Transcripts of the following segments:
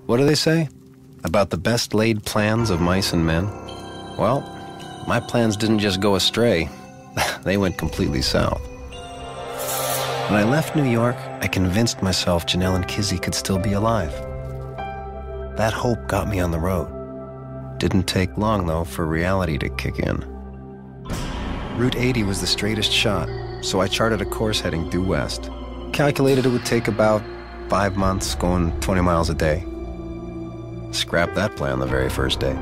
What do they say about the best laid plans of mice and men? Well, my plans didn't just go astray. They went completely south. When I left New York, I convinced myself Janelle and Kizzy could still be alive. That hope got me on the road. Didn't take long, though, for reality to kick in. Route 80 was the straightest shot, so I charted a course heading due west. Calculated it would take about 5 months, going 20 miles a day. Scrapped that plan the very first day.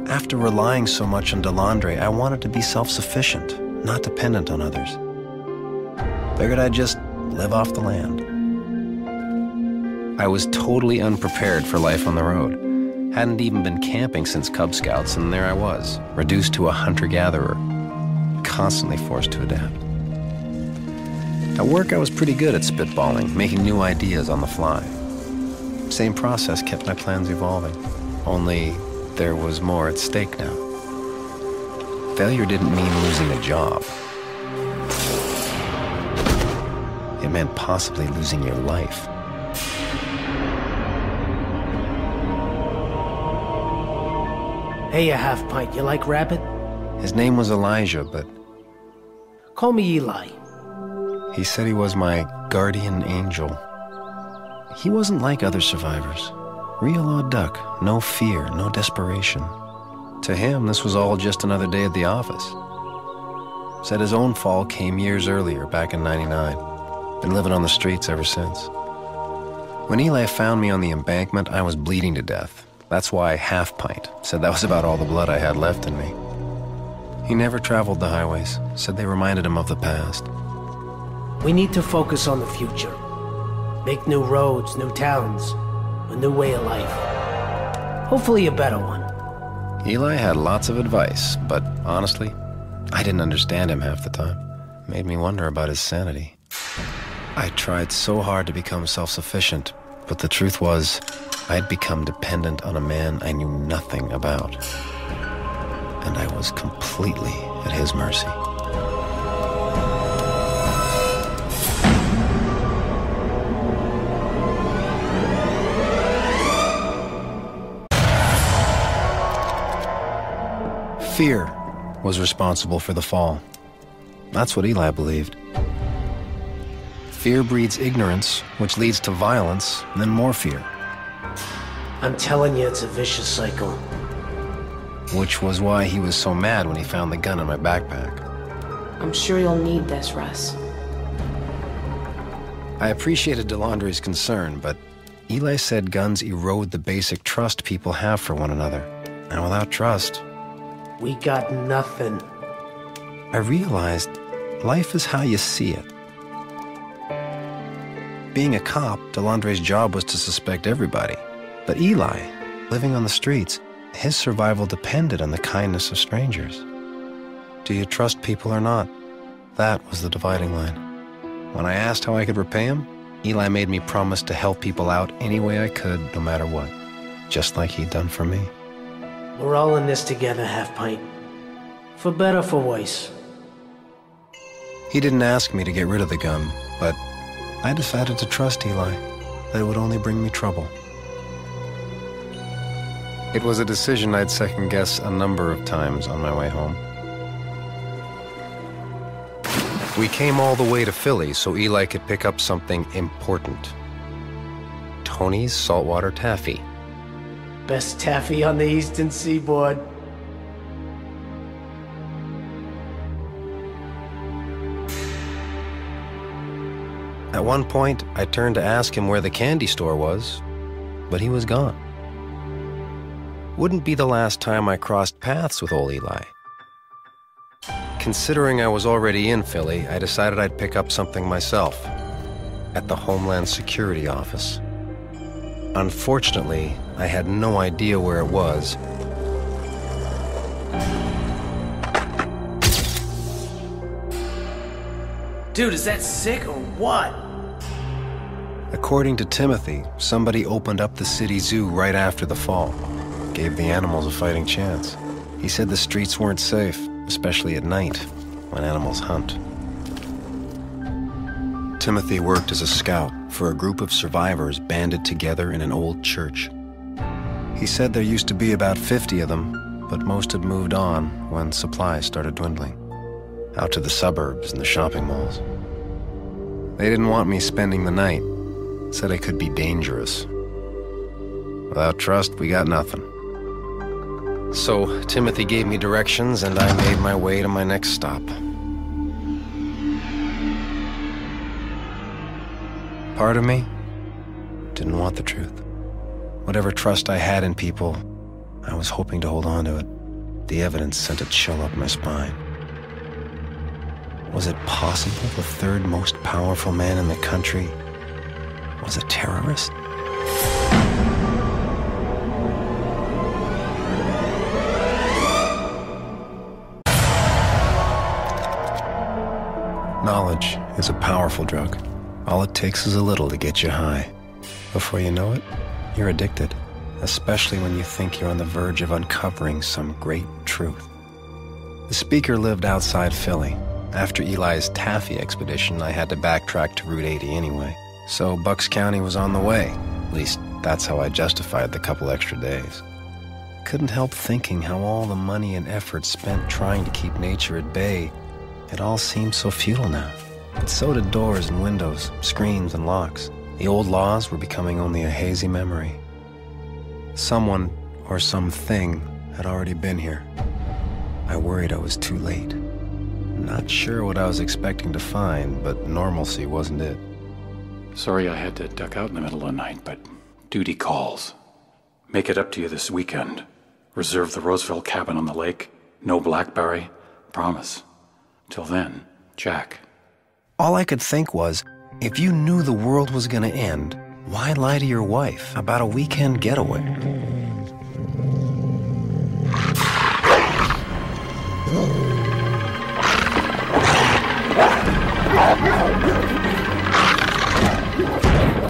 After relying so much on Delandre, I wanted to be self-sufficient, not dependent on others. Figured I'd just live off the land. I was totally unprepared for life on the road. Hadn't even been camping since Cub Scouts, and there I was, reduced to a hunter-gatherer, constantly forced to adapt. At work, I was pretty good at spitballing, making new ideas on the fly. Same process kept my plans evolving, only there was more at stake now. Failure didn't mean losing a job. It meant possibly losing your life. Hey, a half pint. You like rabbit? His name was Elijah, but Call me Eli. he said he was my guardian angel. He wasn't like other survivors. Real odd duck, no fear, no desperation. To him, this was all just another day at the office. Said his own fall came years earlier, back in '99. Been living on the streets ever since. When Eli found me on the embankment, I was bleeding to death. That's why half pint said that was about all the blood I had left in me. He never traveled the highways, said they reminded him of the past. We need to focus on the future. Make new roads, new towns, a new way of life. Hopefully a better one. Eli had lots of advice, but honestly, I didn't understand him half the time. Made me wonder about his sanity. I tried so hard to become self-sufficient, but the truth was, I'd become dependent on a man I knew nothing about. And I was completely at his mercy. Fear was responsible for the fall. That's what Eli believed. Fear breeds ignorance, which leads to violence, and then more fear. I'm telling you, it's a vicious cycle. Which was why he was so mad when he found the gun in my backpack. I'm sure you'll need this, Russ. I appreciated Delandre's concern, but Eli said guns erode the basic trust people have for one another. And without trust, We got nothing. I realized life is how you see it. Being a cop, Delandre's job was to suspect everybody. But Eli, living on the streets, his survival depended on the kindness of strangers. Do you trust people or not? That was the dividing line. When I asked how I could repay him, Eli made me promise to help people out any way I could, no matter what. Just like he'd done for me. We're all in this together, half pint. For better, for worse. He didn't ask me to get rid of the gun, but I decided to trust Eli, that it would only bring me trouble. It was a decision I'd second-guess a number of times on my way home. We came all the way to Philly so Eli could pick up something important. Tony's saltwater taffy. Best taffy on the eastern seaboard. At one point, I turned to ask him where the candy store was, but he was gone. Wouldn't be the last time I crossed paths with old Eli. Considering I was already in Philly, I decided I'd pick up something myself at the Homeland Security office. Unfortunately, I had no idea where it was. Dude, is that sick or what? According to Timothy, somebody opened up the city zoo right after the fall. Gave the animals a fighting chance. He said the streets weren't safe, especially at night, when animals hunt. Timothy worked as a scout, for a group of survivors banded together in an old church. He said there used to be about 50 of them, but most had moved on when supplies started dwindling, out to the suburbs and the shopping malls. They didn't want me spending the night, said I could be dangerous. Without trust, we got nothing. So Timothy gave me directions and I made my way to my next stop. Part of me didn't want the truth. Whatever trust I had in people, I was hoping to hold on to it. The evidence sent a chill up my spine. Was it possible the third most powerful man in the country was a terrorist? Knowledge is a powerful drug. All it takes is a little to get you high. Before you know it, you're addicted, especially when you think you're on the verge of uncovering some great truth. The speaker lived outside Philly. After Eli's taffy expedition, I had to backtrack to Route 80 anyway, so Bucks County was on the way. At least, that's how I justified the couple extra days. Couldn't help thinking how all the money and effort spent trying to keep nature at bay, it all seemed so futile now. But so did doors and windows, screens and locks. The old laws were becoming only a hazy memory. Someone or something had already been here. I worried I was too late. Not sure what I was expecting to find, but normalcy wasn't it. Sorry I had to duck out in the middle of the night, but duty calls. Make it up to you this weekend. Reserve the Roseville cabin on the lake. No Blackberry. Promise. Till then, Jack. All I could think was, if you knew the world was gonna end, why lie to your wife about a weekend getaway?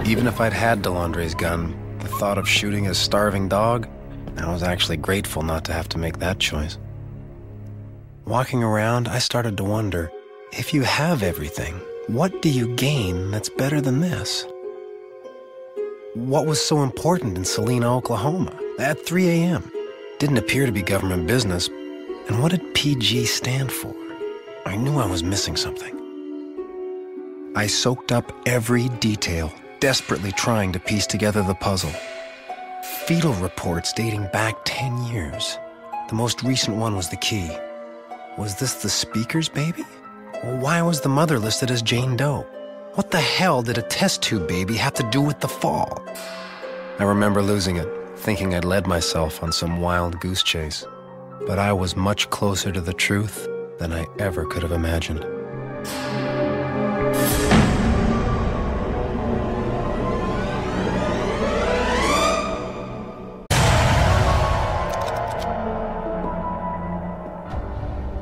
Even if I'd had Delandre's gun, the thought of shooting a starving dog, I was actually grateful not to have to make that choice. Walking around, I started to wonder, if you have everything, what do you gain that's better than this? What was so important in Salina, Oklahoma, at 3 a.m.? Didn't appear to be government business. And what did PG stand for? I knew I was missing something. I soaked up every detail, desperately trying to piece together the puzzle. Fetal reports dating back 10 years. The most recent one was the key. Was this the speaker's baby? Well, why was the mother listed as Jane Doe? What the hell did a test tube baby have to do with the fall? I remember losing it, thinking I'd led myself on some wild goose chase. But I was much closer to the truth than I ever could have imagined.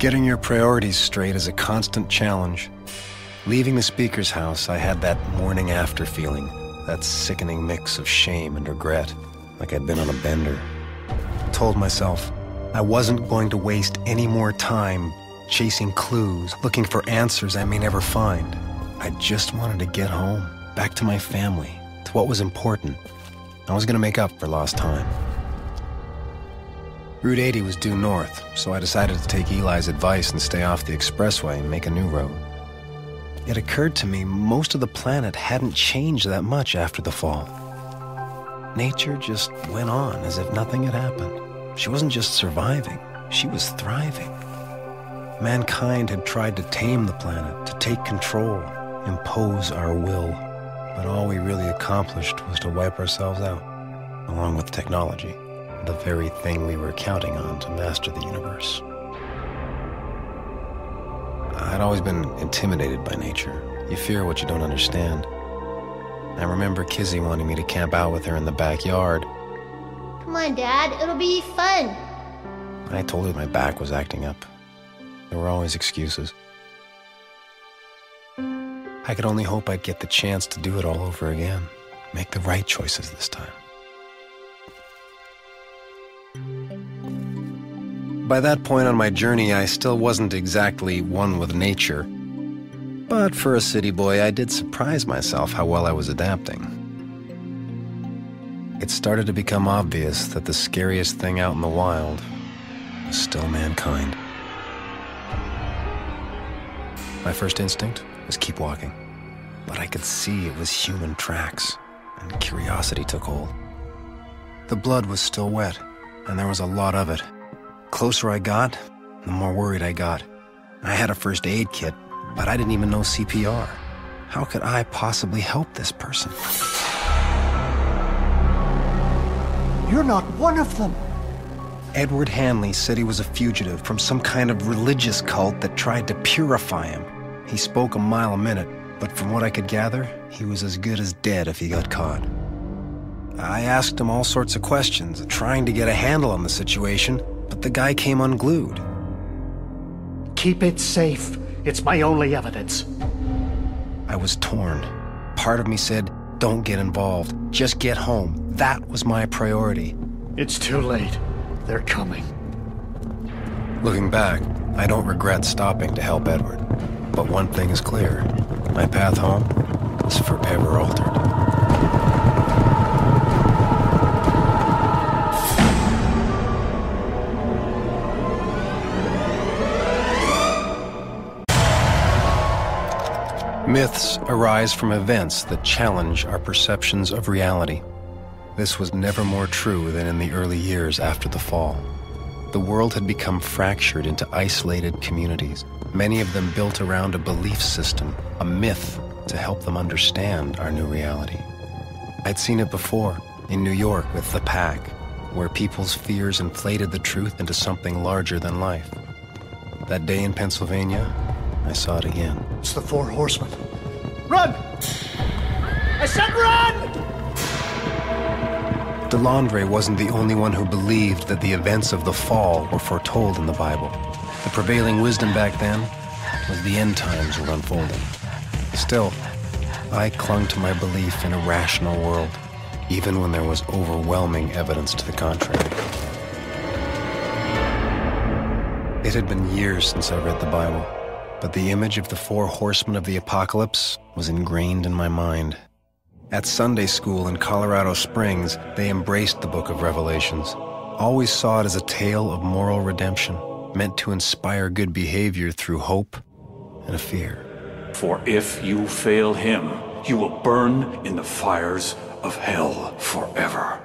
Getting your priorities straight is a constant challenge. Leaving the speaker's house, I had that morning after feeling, that sickening mix of shame and regret, like I'd been on a bender. I told myself I wasn't going to waste any more time chasing clues, looking for answers I may never find. I just wanted to get home, back to my family, to what was important. I was going to make up for lost time. Route 80 was due north, so I decided to take Eli's advice and stay off the expressway and make a new road. It occurred to me most of the planet hadn't changed that much after the fall. Nature just went on as if nothing had happened. She wasn't just surviving, she was thriving. Mankind had tried to tame the planet, to take control, impose our will, but all we really accomplished was to wipe ourselves out, along with technology. The very thing we were counting on to master the universe. I'd always been intimidated by nature. You fear what you don't understand. I remember Kizzy wanting me to camp out with her in the backyard. Come on, Dad, it'll be fun. I told her my back was acting up. There were always excuses. I could only hope I'd get the chance to do it all over again. Make the right choices this time. By that point on my journey, I still wasn't exactly one with nature. But for a city boy, I did surprise myself how well I was adapting. It started to become obvious that the scariest thing out in the wild was still mankind. My first instinct was keep walking, but I could see it was human tracks, and curiosity took hold. The blood was still wet, and there was a lot of it. Closer I got, the more worried I got. I had a first aid kit, but I didn't even know CPR. How could I possibly help this person? You're not one of them. Edward Hanley said he was a fugitive from some kind of religious cult that tried to purify him. He spoke a mile a minute, but from what I could gather, he was as good as dead if he got caught. I asked him all sorts of questions, trying to get a handle on the situation, but the guy came unglued. Keep it safe. It's my only evidence. I was torn. Part of me said, don't get involved. Just get home. That was my priority. It's too late. They're coming. Looking back, I don't regret stopping to help Edward. But one thing is clear. My path home is forever altered. Myths arise from events that challenge our perceptions of reality. This was never more true than in the early years after the fall. The world had become fractured into isolated communities, many of them built around a belief system, a myth to help them understand our new reality. I'd seen it before, in New York with The Pack, where people's fears inflated the truth into something larger than life. That day in Pennsylvania, I saw it again. It's the Four Horsemen. Run! I said run! Delandre wasn't the only one who believed that the events of the fall were foretold in the Bible. The prevailing wisdom back then was the end times were unfolding. Still, I clung to my belief in a rational world, even when there was overwhelming evidence to the contrary. It had been years since I read the Bible, but the image of the four horsemen of the apocalypse was ingrained in my mind. At Sunday school in Colorado Springs, they embraced the book of Revelations, always saw it as a tale of moral redemption, meant to inspire good behavior through hope and a fear. For if you fail him, you will burn in the fires of hell forever.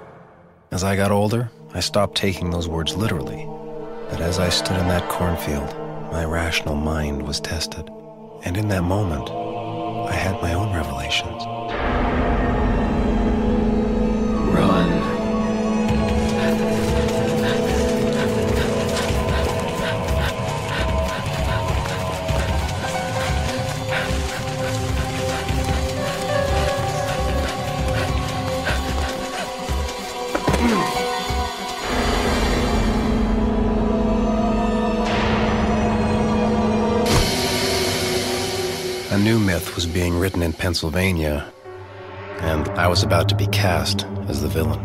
As I got older, I stopped taking those words literally. But as I stood in that cornfield, my rational mind was tested. And in that moment, I had my own revelations. Run. A new myth was being written in Pennsylvania, and I was about to be cast as the villain.